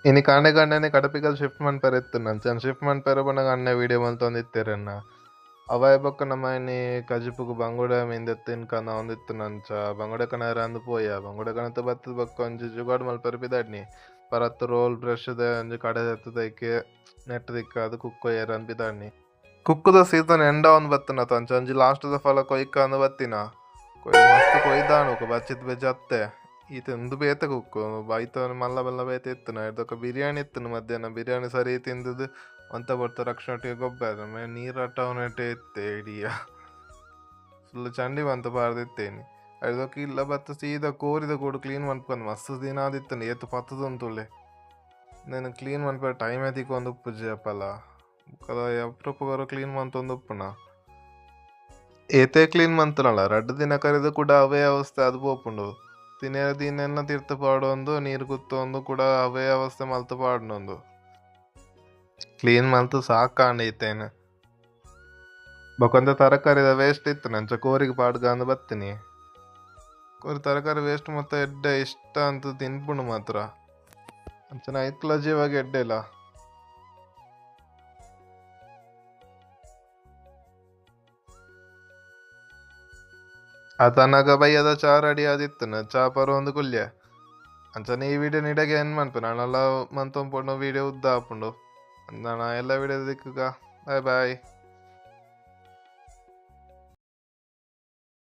ಇನಿ ಕಾಂಡೆ ಕಾಂಡೆನೆ ಕಡಪಿಕಲ್ ಶಿಫ್ಟ್ ಮನ್ಪೆರೆ ಅಂಚನೆ ಶಿಫ್ಟ್ ಮನ್ಪೆರೆ ಪಂಡ ಅಣ್ಣ ವಿಡಿಯೋ ಮಲ್ತೊಂದಿತ್ತೆರನ್ನ ಅವಾಯ ಬೊಕ್ಕ ನಮ್ಮನೆ ಕಜಿಪುಗು ಬಂಗುಡೆ ಮಿಂದೆತ್ತಿನ ಕನ ಒಂದಿತ್ತುನಂಚ ಬಂಗುಡೆ ಕನಾರ ಅಂದು ಪೋಯ ಬಂಗುಡೆ ಕನತ ಬತ್ತದ ಬೊಕ್ಕ ಒಂಜಿ ಜುಗಾಡು ಮಲ್ಪೆರೆ ಪಿದಾಡ್ನಿ ಪರತ್ತು ರೋಲ್ ಬ್ರಷ್ ದ ಒಂಜಿ ಕಡೆ ಎತ್ತದೈಕೆ ನೆಟ್ ದಿಕ್ಕ ಅದು ಕುಕ್ಕೊಯ್ಯರ ಅಂದ್ ಪಿದಾಡ್ನಿ ಕುಕ್ಕುದ ಸೀಸನ್ ಎಂಡ ಒಂದು ಬತ್ತನ ತಂಚ ಒಂಜಿ ಲಾಸ್ಟ್ದ ಫಲ ಕೊಯ್ಕ ಅಂದು ಬತ್ತಿನ ಮಸ್ತ್ ಕೊಯ್ದಾನು ಬಚ್ಚಿತ್ ಬೆಜ್ಜ ಅತ್ತೆ ಈತ ಉಂದು ಬೇತೆ ಕುಕ್ಕು ಬೈತ ಮಲ್ಲ ಬೆಲ್ಲ ಬೇತೆ ಇತ್ತನ ಇದೊಕ್ಕ ಬಿರಿಯಾನಿ ಇತ್ತನು ಮಧ್ಯಾಹ್ನ ಬಿರಿಯಾನಿ ಸರಿ ತಿಂದದ್ದು ಅಂತ ಬರ್ತ ರಕ್ಷಣೆ ಗೊಬ್ಬರ ಮೇ ನೀರಾಟ ಅವನಟೆ ಇತ್ತೆ ಇಡಿಯ ಫುಲ್ ಚಂಡಿ ಬಂತ ಪಾರ್ದಿತ್ತೇನಿ ಅದೊಕ್ಕ ಇಲ್ಲ ಬತ್ತ ಸೀದಾ ಕೋರಿದ ಕೂಡು ಕ್ಲೀನ್ ಮನ್ಪಂದು ಮಸ್ತ್ ದಿನ ಆದಿತ್ತನು ಏತು ಪತ್ತದಂತುಳ್ಳೆ నేను ಕ್ಲೀನ್ ಮನ್ಪ ಟೈಮ್ ಎದಿಕ್ಕೆ ಒಂದು ಉಪ್ಪು ಜಪ್ಪಲ್ಲ ಕದ ಎಪ್ರೊಪ್ಪಗಾರು ಕ್ಲೀನ್ ಮಂತೊಂದು ಉಪ್ಪುನ ಏತೆ ಕ್ಲೀನ್ ಮಂತನಲ್ಲ ರಡ್ಡು ದಿನ ಕರೆದು ಕೂಡ ಅವೇ ಅವಸ್ಥೆ ಅದು ಪೋಪುಂಡು ದಿನೆಲ್ಲ ತೀರ್ಥ ಪಾಡೊಂದು ನೀರು ಕುತ್ತೊಂದು ಕೂಡ ಅವೇ ಅವಸ್ಥೆ ಮಲ್ತು ಪಾಡ್ನೊಂದು ಕ್ಲೀನ್ ಮಲ್ತು ಸಾಕಾಂಡೈತೇನು ಬೊಕೊಂದ ತರಕಾರಿದ ವೇಸ್ಟ್ ಇತ್ತು ನಂಚ ಕೋರಿಗೆ ಪಾಡ್ಗ ಅಂದ್ ಬತ್ತೀನಿ ಕೋರಿ ತರಕಾರಿ ವೇಸ್ಟ್ ಮತ್ತೆ ಎಡ್ಡೆ ಇಷ್ಟ ಅಂತ ತಿನ್ಪುಂಡು ಮಾತ್ರ ಅಂಚನ ಐಕ್ಲ ಜೀವಾಗ ಎಡ್ಡೆ ಇಲ್ಲ ಆತನಾಗ ಬೈಯದ ಚಾ ರೆಡಿ ಆದಿತ್ತನ ಚಾ ಪರ ಒಂದು ಕುಲ್ಯ ಅಂಚನೆ ಈ ವಿಡಿಯೋ ನಿಡಗೆ ಏನ್ ಮನ್ಪು ನಾನೆಲ್ಲ ಮಂತೊಂಪುಂಡು ವಿಡಿಯೋ ಉದ್ದ ಆಪುಂಡು ಅಂದಣ ಎಲ್ಲ ವಿಡಿಯೋ ದಿಕ್ಕುಗ ಬಾಯ್ ಬಾಯ್.